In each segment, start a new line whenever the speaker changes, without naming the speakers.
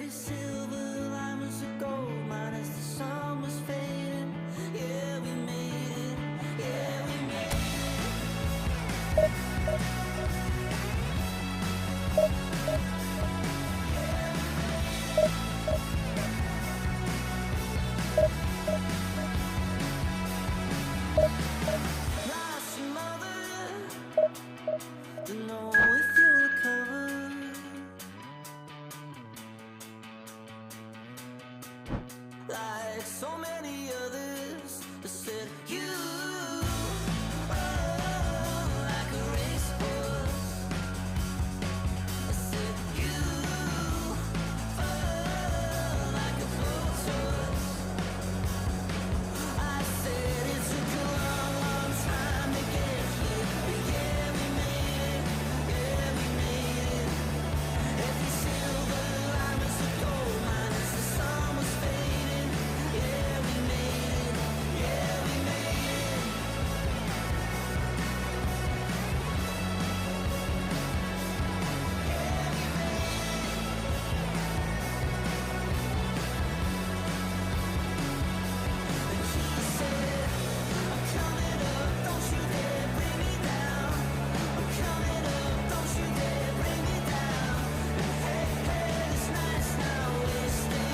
silver linings of gold mine as the sun was fading. Yeah, we made it. Yeah, we made it. Lost your mother, don't know if you'll recover. Like so many others that said you, oh, like a racehorse. I said you, oh, like a clothes horse. I said it took a long, long time to get here, but yeah, we made it. Yeah, we made it. Every silver line was a gold mine as the sun was fading. Yeah, we made it. Yeah, we made it. And she said, I'm coming up, don't you dare bring me down. I'm coming up, don't you dare bring me down. And hey, hey, this night's not wasted.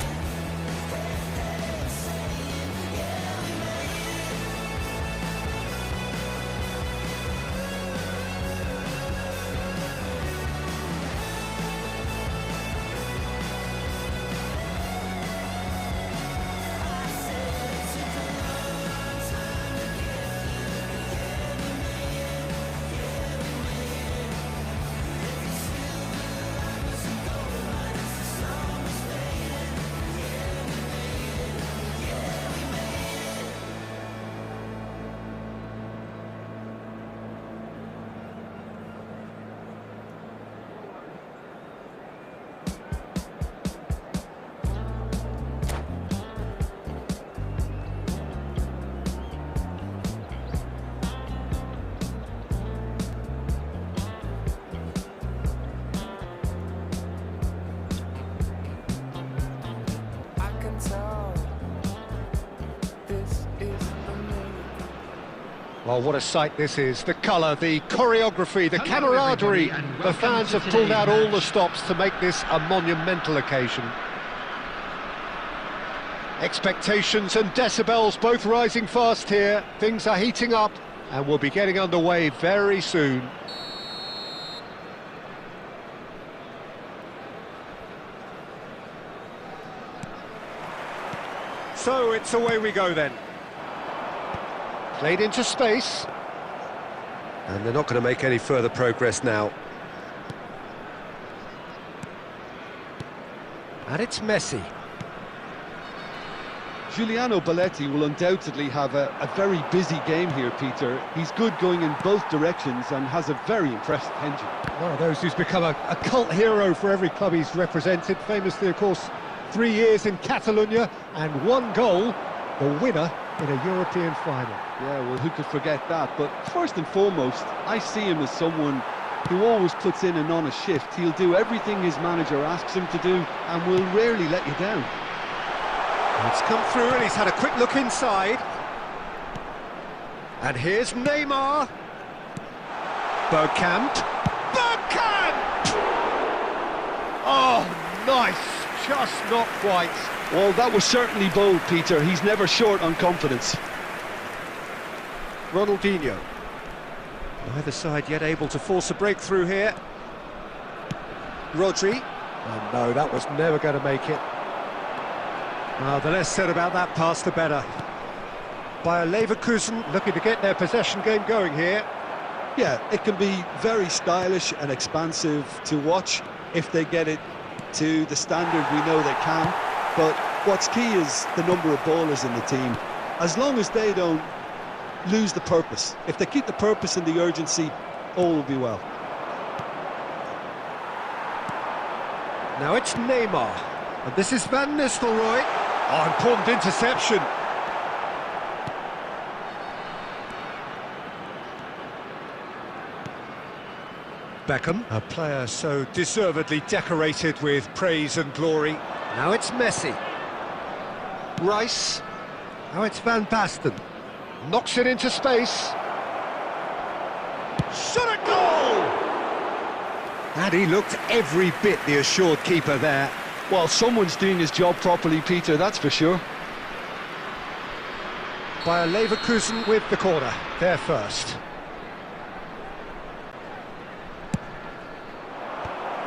Hey, hey, I'm saying, yeah, we made it. I said it took a long, long time to get here, but yeah, we made it. Yeah, we made it. Every silver line was a gold mine as the sun was fading. Yeah, we made it. Yeah, we made it. I can tell this is the miracle.
Well, what a sight this is. The colour, the choreography, the camaraderie. The fans have pulled out all the stops to make this a monumental occasion. Expectations and decibels both rising fast here. Things are heating up and we'll be getting underway very soon. So it's away we go then. Played into space. And they're not going to make any further progress now. And it's Messi.
Giuliano Belletti will undoubtedly have a very busy game here, Peter. He's good going in both directions and has a very impressive engine.
One of those who's become a cult hero for every club he's represented. Famously, of course, 3 years in Catalonia and 1 goal, the winner in a European final.
Yeah, well, who could forget that? But first and foremost, I see him as someone who always puts in an honest shift. He'll do everything his manager asks him to do and will rarely let you down.
It's come through and he's had a quick look inside. And here's Neymar. Bergkamp. Bergkamp! Oh, nice. Just not quite.
Well, that was certainly bold, Peter. He's never short on confidence.
Ronaldinho. Neither side yet able to force a breakthrough here. Rodri. Oh no, that was never going to make it. Well, the less said about that pass, the better. Bayer Leverkusen looking to get their possession game going here.
Yeah, it can be very stylish and expansive to watch if they get it to the standard we know they can. But what's key is the number of ballers in the team. As long as they don't lose the purpose, if they keep the purpose and the urgency, all will be well.
Now it's Neymar. And this is Van Nistelrooy. Oh, important interception. Beckham, a player so deservedly decorated with praise and glory. Now it's Messi. Rice. Now it's Van Basten. Knocks it into space. Shot a goal! And he looked every bit the assured keeper there.
Well, someone's doing his job properly, Peter, that's for sure.
Bayer Leverkusen with the corner. They're first.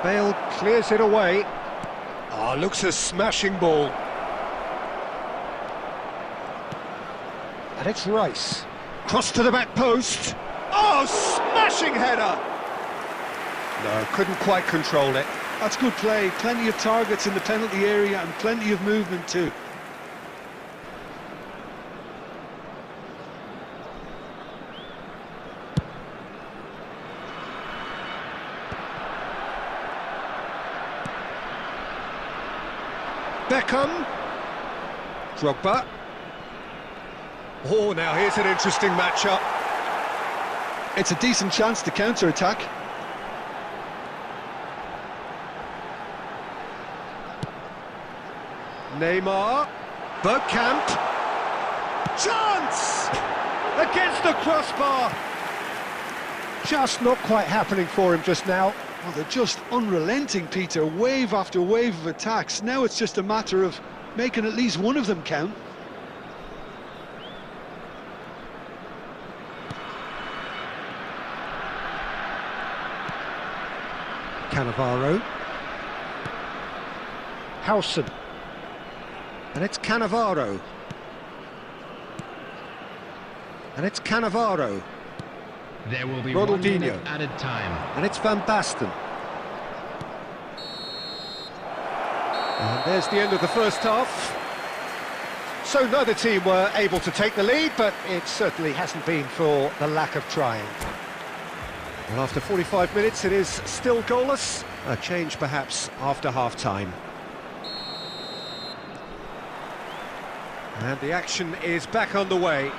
Bale clears it away. Ah, looks a smashing ball. And it's Rice. Cross to the back post. Oh, smashing header! No, couldn't quite control it.
That's good play. Plenty of targets in the penalty area and plenty of movement too.
Beckham. Drogba. Oh, now here's an interesting matchup.
It's a decent chance to counter-attack.
Neymar. Bergkamp. Chance! Against the crossbar. Just not quite happening for him just now.
Well, they're just unrelenting, Peter. Wave after wave of attacks. Now it's just a matter of making at least one of them count.
Cannavaro. Howson. And it's Cannavaro. And it's Cannavaro.
There will be
Ronaldinho.
1 minute added time.
And it's Van Basten. And there's the end of the first half. So neither team were able to take the lead, but it certainly hasn't been for the lack of trying. And after 45 minutes, it is still goalless. A change perhaps after half-time. And the action is back underway.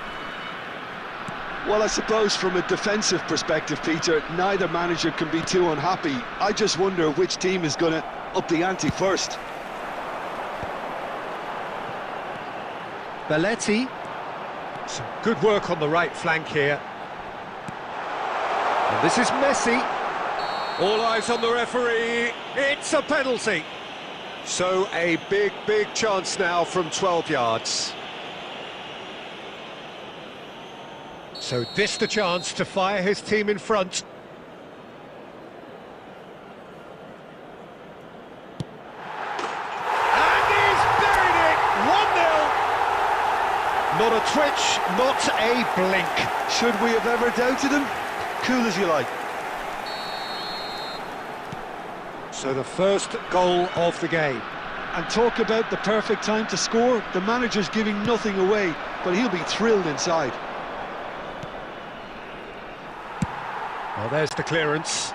Well, I suppose from a defensive perspective, Peter, neither manager can be too unhappy. I just wonder which team is going to up the ante first.
Belletti. Some good work on the right flank here. And this is Messi. All eyes on the referee. It's a penalty. So a big chance now from 12 yards. So this the chance to fire his team in front. And he's buried it! 1-0. Not a twitch, not a blink.
Should we have ever doubted him? Cool as you like.
So the first goal of the game.
And talk about the perfect time to score. The manager's giving nothing away, but he'll be thrilled inside.
Well, there's the clearance.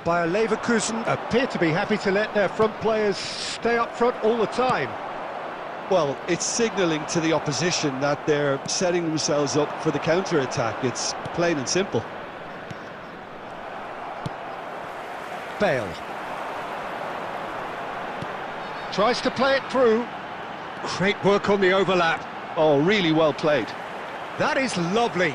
Bayer Leverkusen appear to be happy to let their front players stay up front all the time.
Well, it's signalling to the opposition that they're setting themselves up for the counter-attack. It's plain and simple.
Bale. Tries to play it through. Great work on the overlap.
Oh, really well played.
That is lovely.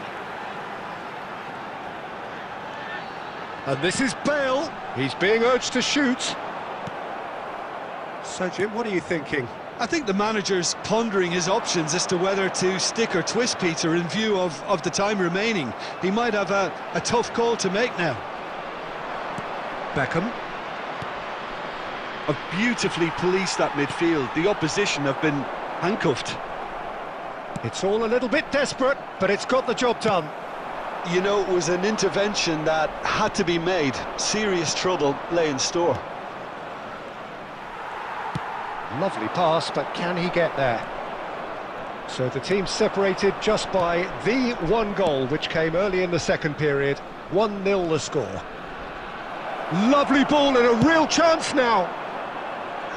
And this is Bale. He's being urged to shoot. So, Jim, what are you thinking?
I think the manager's pondering his options as to whether to stick or twist, Peter, in view of the time remaining. He might have a tough call to make now.
Beckham.
Have beautifully policed that midfield. The opposition have been handcuffed.
It's all a little bit desperate, but it's got the job done.
You know, it was an intervention that had to be made. Serious trouble lay in store.
Lovely pass, but can he get there? So the team separated just by the one goal, which came early in the second period. 1-0 the score. Lovely ball and a real chance now.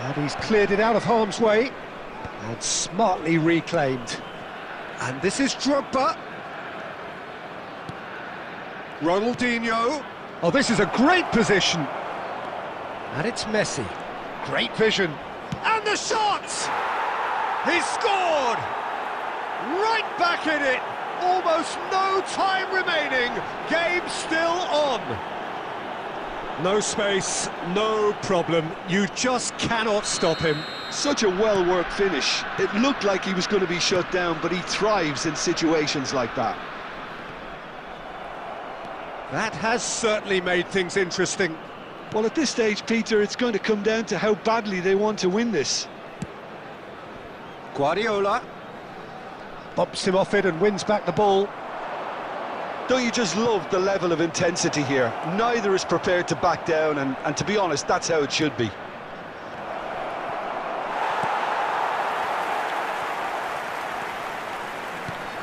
And he's cleared it out of harm's way. And smartly reclaimed. And this is Drogba. Ronaldinho. Oh, this is a great position. And it's Messi. Great vision. And the shot! He's scored! Right back in it. Almost no time remaining. Game still on. No space, no problem. You just cannot stop him.
Such a well-worked finish. It looked like he was going to be shut down, but he thrives in situations like that.
That has certainly made things interesting.
Well, at this stage, Peter, it's going to come down to how badly they want to win this.
Guardiola bumps him off it and wins back the ball.
Don't you just love the level of intensity here? Neither is prepared to back down, and to be honest, that's how it should be.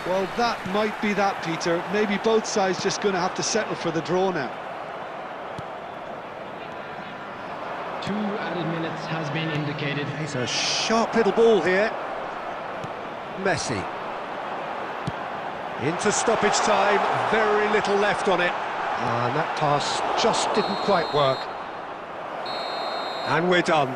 Well, that might be that, Peter. Maybe both sides just going to have to settle for the draw now.
2 added minutes has been indicated.
It's a sharp little ball here. Messi. Into stoppage time, very little left on it. And that pass just didn't quite work. And we're done.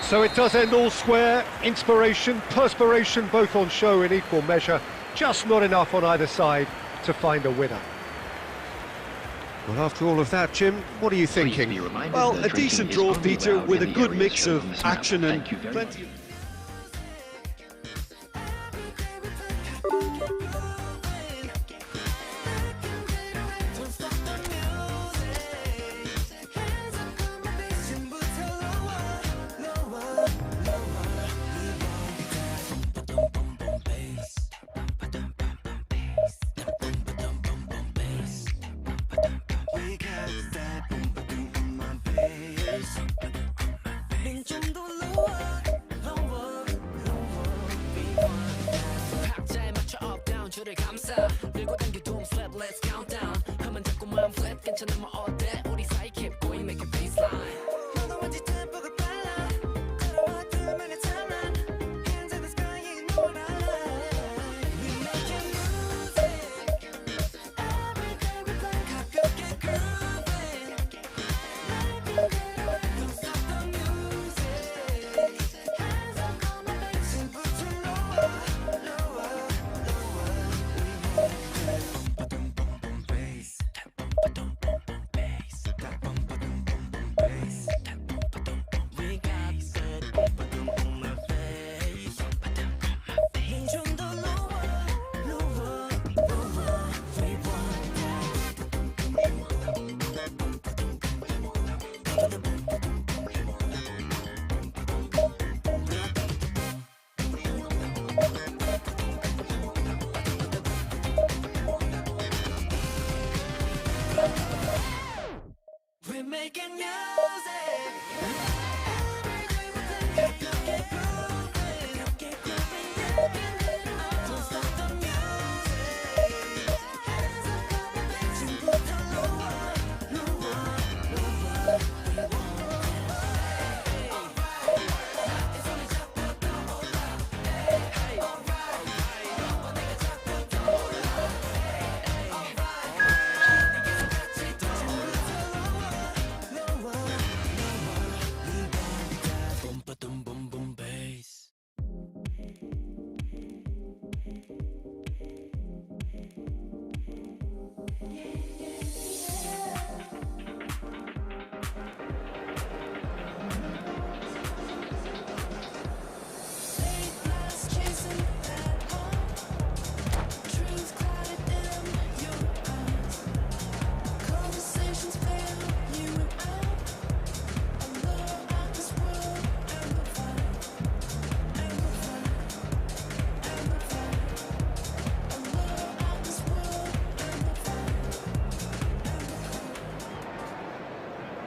So it does end all square. Inspiration, perspiration, both on show in equal measure. Just not enough on either side to find a winner. Well, after all of that, Jim, what are you thinking?
Well, a decent draw, Peter, with a good mix of action and plenty of...
We're making music. Don't stop the music. 지금부터 lower, lower, lower.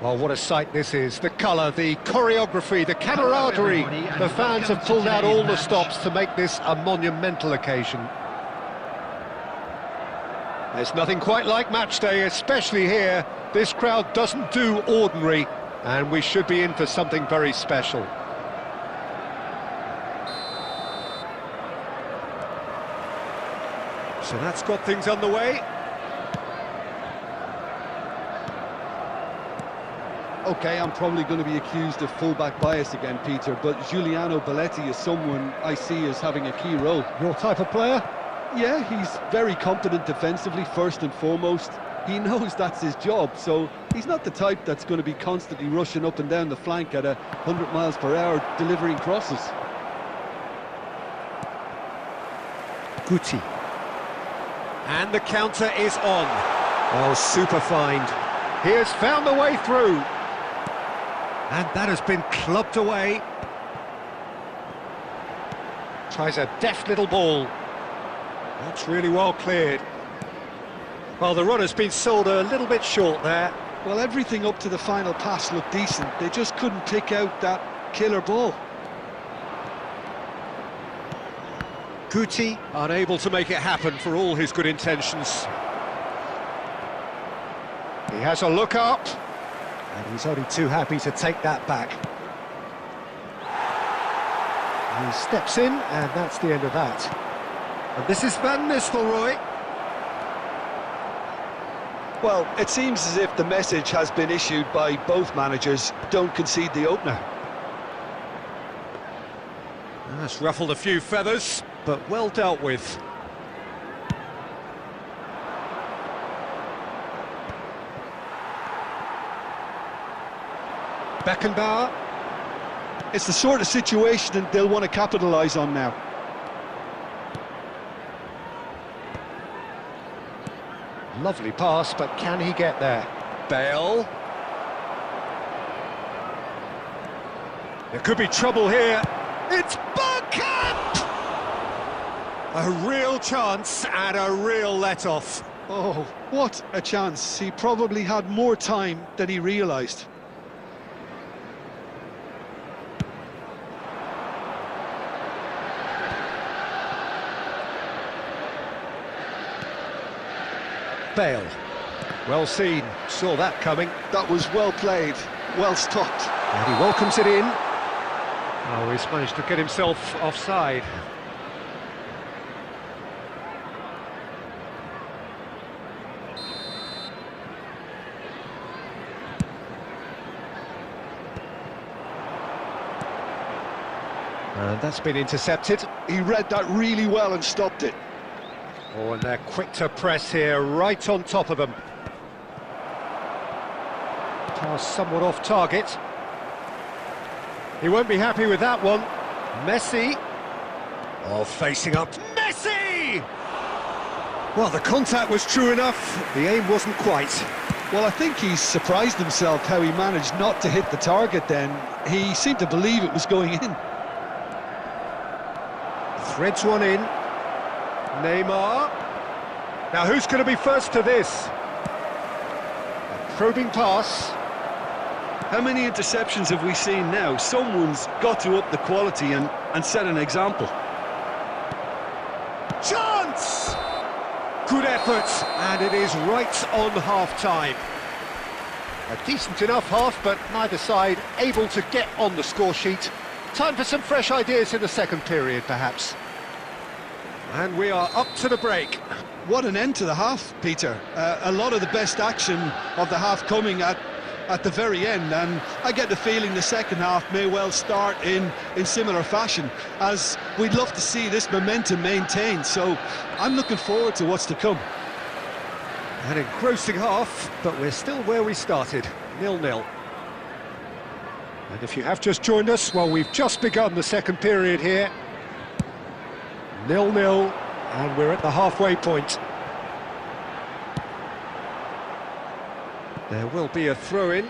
Well, what a sight this is. The colour, the choreography, the camaraderie. The fans have pulled out all the stops to make this a monumental occasion. There's nothing quite like match day, especially here. This crowd doesn't do ordinary, and we should be in for something very special. So that's got things underway.
Okay, I'm probably going to be accused of fullback bias again, Peter, but Giuliano Belletti is someone I see as having a key role.
Your type of player?
Yeah, he's very competent defensively, first and foremost. He knows that's his job, so he's not the type that's going to be constantly rushing up and down the flank at 100 miles per hour, delivering crosses.
Guti. And the counter is on. Oh, super find. He has found the way through. And that has been clubbed away. Tries a deft little ball. That's really well cleared. Well, the run has been sold a little bit short there.
Well, everything up to the final pass looked decent. They just couldn't pick out that killer ball.
Guti unable to make it happen for all his good intentions. He has a look up. And he's only too happy to take that back. He steps in, and that's the end of that. And this is Van Nistelrooy.
Well, it seems as if the message has been issued by both managers: don't concede the opener.
That's ruffled a few feathers, but well dealt with. Beckenbauer.
It's the sort of situation that they'll want to capitalise on now.
Lovely pass, but can he get there? Bale. There could be trouble here. It's Bergkamp! A real chance and a real let-off.
Oh, what a chance. He probably had more time than he realised.
Bale. Well seen, saw that coming.
That was well played, well stopped.
And he welcomes it in. Oh, he's managed to get himself offside. And that's been intercepted.
He read that really well and stopped it.
Oh, and they're quick to press here, right on top of them. Pass somewhat off target. He won't be happy with that one. Messi. Oh, facing up. Messi! Well, the contact was true enough. The aim wasn't quite.
Well, I think he's surprised himself how he managed not to hit the target then. He seemed to believe it was going in.
Threads one in. Neymar. Now who's going to be first to this? A probing pass.
How many interceptions have we seen now? Someone's got to up the quality and set an example.
Chance! Good effort, and it is right on half-time. A decent enough half, but neither side able to get on the score sheet. Time for some fresh ideas in the second period, perhaps. And we are up to the break.
What an end to the half, Peter. A lot of the best action of the half coming at the very end, and I get the feeling the second half may well start in similar fashion, as we'd love to see this momentum maintained, so I'm looking forward to what's to come.
An engrossing half, but we're still where we started, 0-0. And if you have just joined us, well, we've just begun the second period here. 0-0, and we're at the halfway point. There will be a throw-in.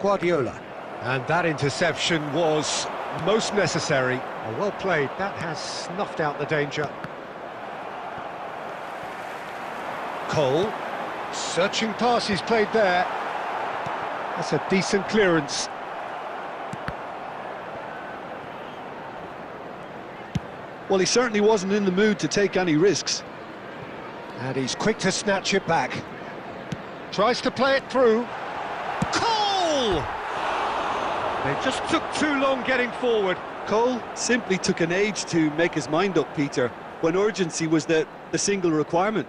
Guardiola. And that interception was most necessary. Well played, that has snuffed out the danger. Cole. Searching pass he's played there. That's a decent clearance.
Well, he certainly wasn't in the mood to take any risks.
And he's quick to snatch it back. Tries to play it through. Cole! They just took too long getting forward.
Cole simply took an age to make his mind up, Peter, when urgency was the single requirement.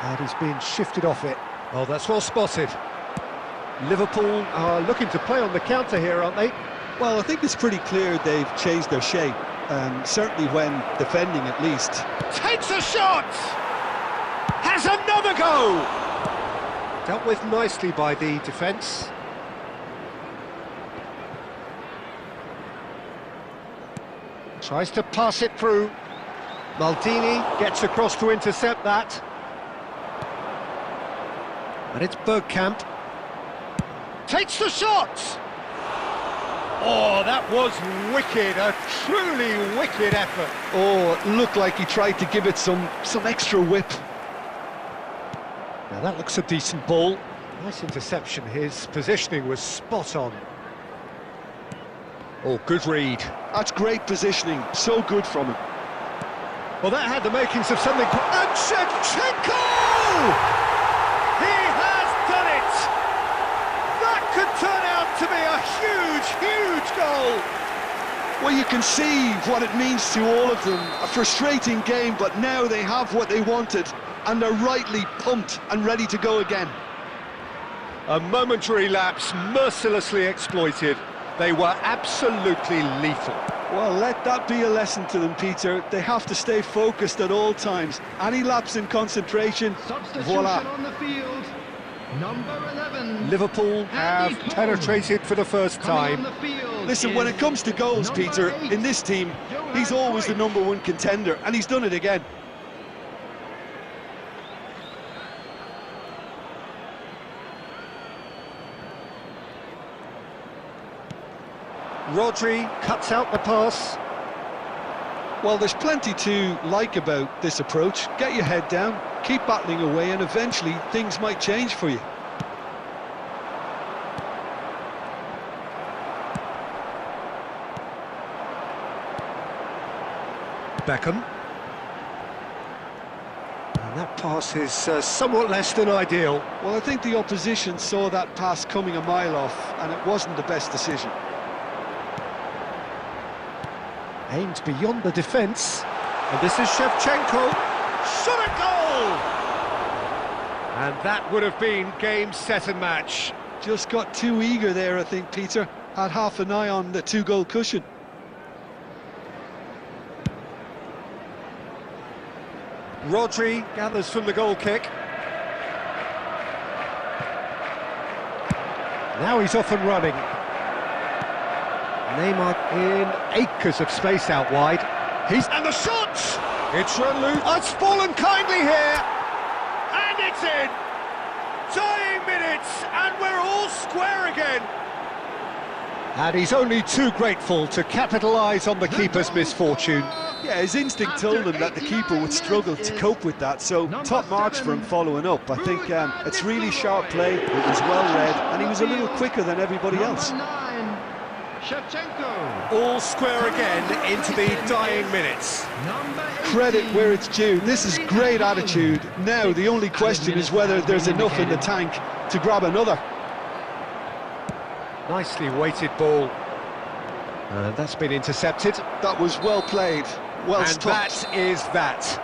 And he's been shifted off it. Oh, that's well spotted. Liverpool are looking to play on the counter here, aren't they?
Well, I think it's pretty clear they've changed their shape, certainly when defending at least.
Takes a shot! Has another go! Dealt with nicely by the defence. Tries to pass it through. Maldini gets across to intercept that. And it's Bergkamp. Takes the shot! Oh, that was wicked, a truly wicked effort.
Oh, it looked like he tried to give it some extra whip.
Now that looks a decent ball. Nice interception, his positioning was spot on. Oh, good read.
That's great positioning, so good from him.
Well, that had the makings of something... And Shevchenko! He has done it! That could turn out to be a huge goal!
Well, you can see what it means to all of them. A frustrating game, but now they have what they wanted, and they're rightly pumped and ready to go again.
A momentary lapse, mercilessly exploited. They were absolutely lethal.
Well, let that be a lesson to them, Peter. They have to stay focused at all times. Any lapse in concentration,
Substitution
voila.
on the field. Number 11.
Liverpool have
Andy Cole.
penetrated for the first
Coming on
time.
the field
Listen, when
is
it comes to goals,
number
Peter,
8,
in this team, he's
Johan
always the
Cruyff.
#1 contender, and he's done it again.
Rodri cuts out the pass.
Well, there's plenty to like about this approach. Get your head down, keep battling away, and eventually things might change for you.
Beckham. And that pass is somewhat less than ideal.
Well, I think the opposition saw that pass coming a mile off, and it wasn't the best decision.
Aimed beyond the defence. And this is Shevchenko. Shot a goal! And that would have been game, set and match.
Just got too eager there, I think, Peter. Had half an eye on the 2-goal cushion.
Rodri gathers from the goal kick. Now he's off and running. Neymar in acres of space out wide. And the shot! It's run loose. It's fallen kindly here. And it's in. Dying minutes, and we're all square again. And he's only too grateful to capitalise on the keeper's misfortune.
Yeah, his instinct told him that the keeper would struggle to cope with that, so top marks for him following up. I think it's really sharp play, it was well read, and he was a little quicker than everybody else.
Number 9, Shevchenko.
All square again into the dying minutes.
Number 18,
Credit where it's due, this is great attitude. Now the only question is whether there's enough in the tank to grab another.
Nicely weighted ball. And that's been intercepted.
That was well played, well
And
stopped.
that is that.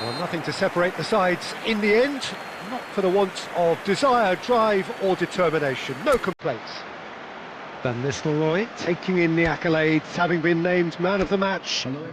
Well, nothing to separate the sides in the end. Not for the want of desire, drive or determination. No complaints. Van Nistelrooy taking in the accolades, having been named man of the match.
Hello.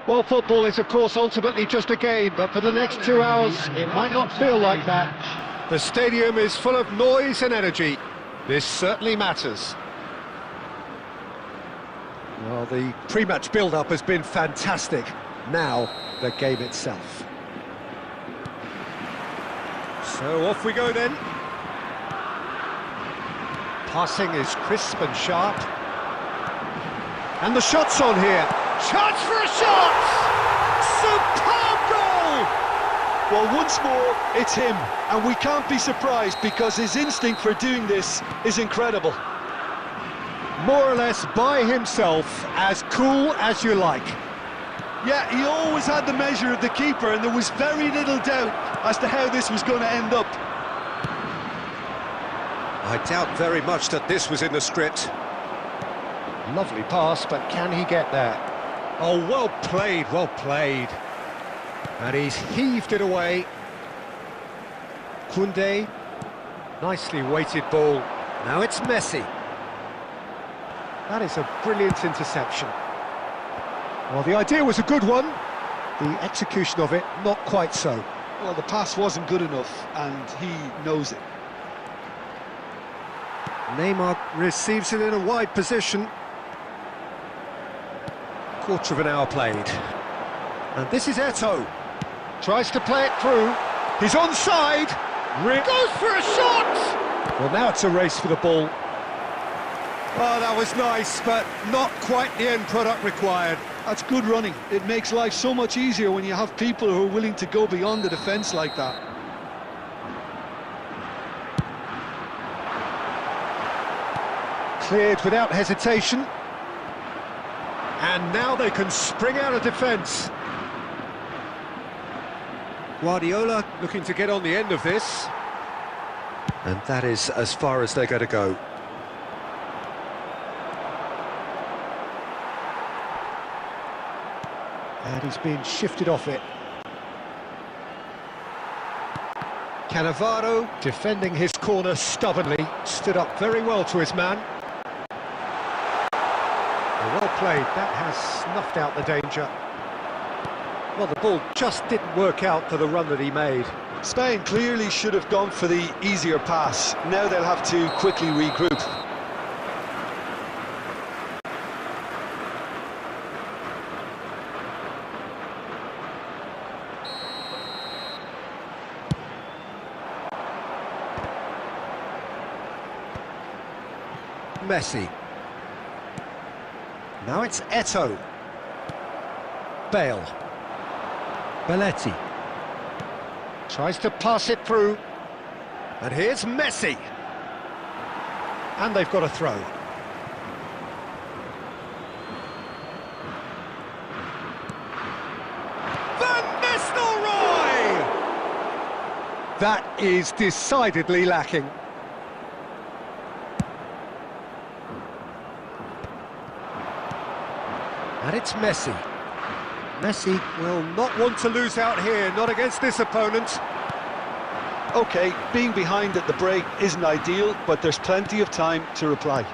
Well, football is, of course, ultimately just a game, but for the next 2 hours, it might not feel like that. The stadium is full of noise and energy. This certainly matters. Well, the pre-match build-up has been fantastic. Now, the game itself. So off we go then. Passing is crisp and sharp. And the shot's on here. Chance for a shot! Superb goal!
Well, once more, it's him, and we can't be surprised because his instinct for doing this is incredible.
More or less by himself, as cool as you like.
Yeah, he always had the measure of the keeper, and there was very little doubt as to how this was going to end up.
I doubt very much that this was in the script. Lovely pass, but can he get there? Oh, well played, well played. And he's heaved it away. Koundé, nicely weighted ball. Now it's Messi. That is a brilliant interception. Well, the idea was a good one. The execution of it, not quite so.
Well, the pass wasn't good enough, and he knows it.
Neymar receives it in a wide position. Quarter of an hour played. And this is Eto'o. Tries to play it through. He's onside. Goes for a shot! Well, now it's a race for the ball. Oh, that was nice, but not quite the end product required.
That's good running. It makes life so much easier when you have people who are willing to go beyond the defence like that.
Cleared without hesitation. And now they can spring out of defence. Guardiola looking to get on the end of this. And that is as far as they're going to go. And he's being shifted off it. Cannavaro defending his corner stubbornly, stood up very well to his man. Well played, that has snuffed out the danger. Well, the ball just didn't work out for the run that he made.
Spain clearly should have gone for the easier pass. Now they'll have to quickly regroup.
Messi. Now it's Eto'o. Bale. Belletti. Tries to pass it through. And here's Messi. And they've got a throw. Van Nistelrooy! That is decidedly lacking. And it's Messi. Messi will not want to lose out here, not against this opponent.
OK, being behind at the break isn't ideal, but there's plenty of time to reply.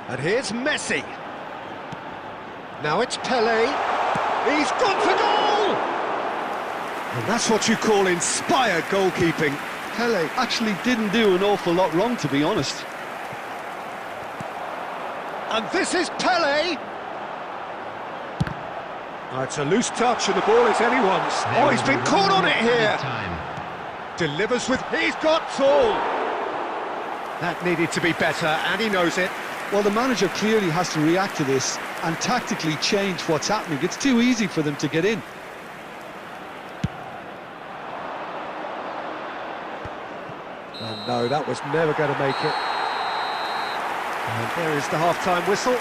And here's Messi. Now it's Pelé. He's gone for goal! And that's what you call inspired goalkeeping.
Pelé actually didn't do an awful lot wrong, to be honest.
And this is Pelé. Oh, it's a loose touch and the ball is anyone's. Oh, he's been caught on it here. Delivers with... He's got Tool. That needed to be better, and he knows it.
Well, the manager clearly has to react to this and tactically change what's happening. It's too easy for them to get in.
Oh, no, that was never going to make it. And there is the half-time whistle.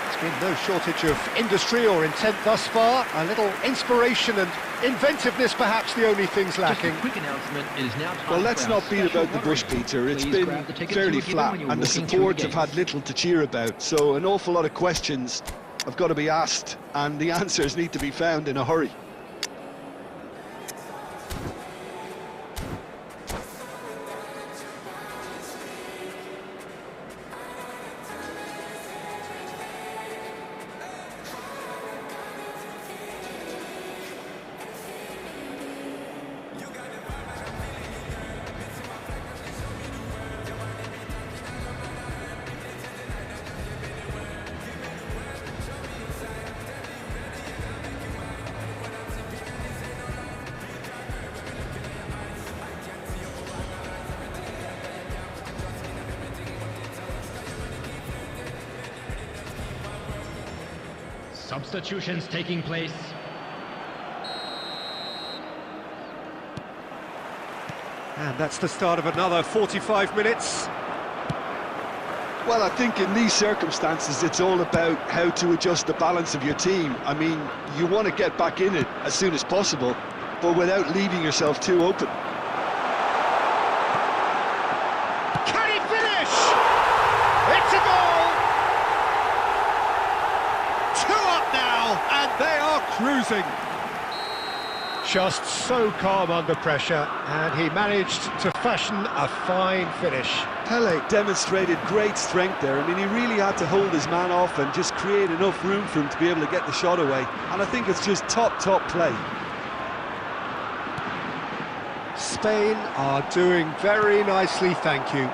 There's been no shortage of industry or intent thus far. A little inspiration and inventiveness, perhaps the only things lacking.
Just a quick announcement, it is now time.
Well, let's not beat about the bush, Peter. It's been fairly flat, and the supports have had little to cheer about. So an awful lot of questions have got to be asked, and the answers need to be found in a hurry.
Substitutions taking place.
And that's the start of another 45 minutes.
Well, I think in these circumstances, it's all about how to adjust the balance of your team. I mean, you want to get back in it as soon as possible, but without leaving yourself too open.
Can he finish? It's a goal! 2 up now, and they are cruising. Just so calm under pressure, and he managed to fashion a fine finish.
Pele demonstrated great strength there. I mean, he really had to hold his man off and just create enough room for him to be able to get the shot away. And I think it's just top play.
Spain are doing very nicely, thank you.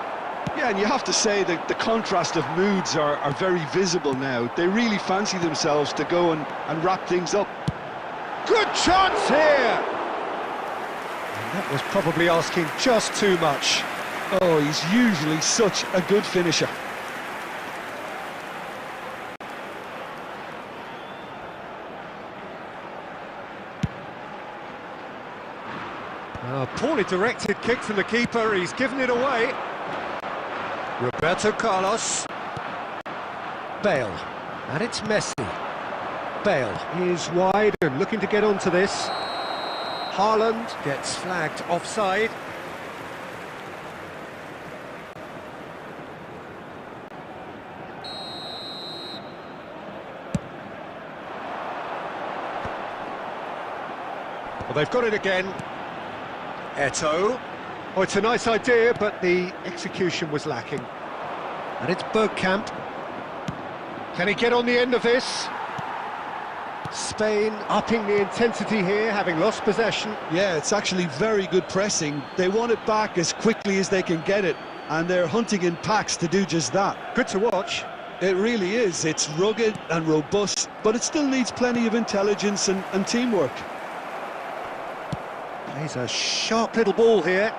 Yeah, and you have to say that the contrast of moods are very visible now. They really fancy themselves to go and wrap things up.
Good chance here! And that was probably asking just too much.
Oh, he's usually such a good finisher.
A poorly directed kick from the keeper, he's given it away. Roberto Carlos. Bale, and it's Messi. Bale is wide and looking to get onto this. Haaland gets flagged offside. Well, they've got it again. Eto'o. Oh, it's a nice idea, but the execution was lacking. And it's Bergkamp. Can he get on the end of this? Spain upping the intensity here, having lost possession.
Yeah, it's actually very good pressing. They want it back as quickly as they can get it, and they're hunting in packs to do just that.
Good to watch.
It really is. It's rugged and robust, but it still needs plenty of intelligence and teamwork.
Plays a sharp little ball here.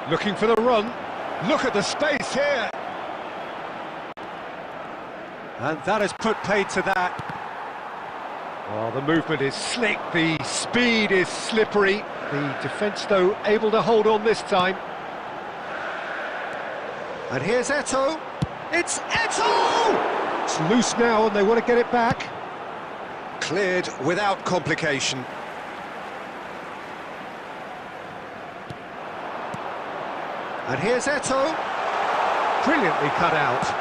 Looking for the run. Look at the space here. And that has put paid to that. Oh, the movement is slick, the speed is slippery. The defence, though, able to hold on this time. And here's Eto'o. It's Eto'o! It's loose now and they want to get it back. Cleared without complication. And here's Eto'o. Brilliantly cut out.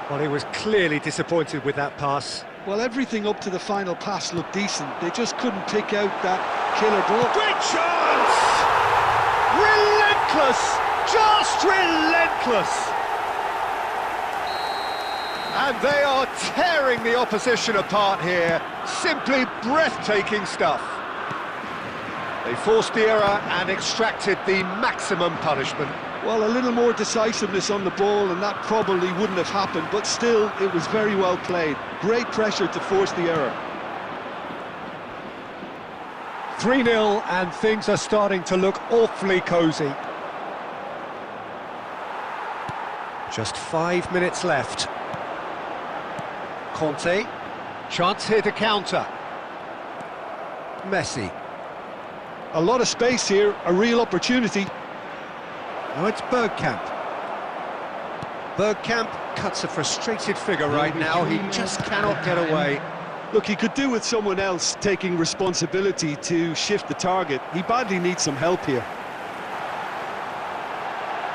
Well, he was clearly disappointed with that pass.
Well, everything up to the final pass looked decent. They just couldn't pick out that killer ball.
Great chance! Relentless! Just relentless! And they are tearing the opposition apart here. Simply breathtaking stuff. They forced the error and extracted the maximum punishment.
Well, a little more decisiveness on the ball and that probably wouldn't have happened, but still, it was very well played. Great pressure to force the error.
3-0 and things are starting to look awfully cosy. Just 5 minutes left. Conte, chance here to counter. Messi.
A lot of space here, a real opportunity.
Now it's Bergkamp. Bergkamp cuts a frustrated figure right now, he just cannot get away.
Look, he could do with someone else taking responsibility to shift the target. He badly needs some help here.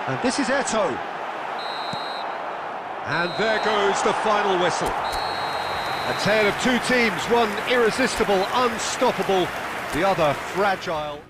And this is Eto'o. And there goes the final whistle. A tale of two teams, one irresistible, unstoppable, the other fragile.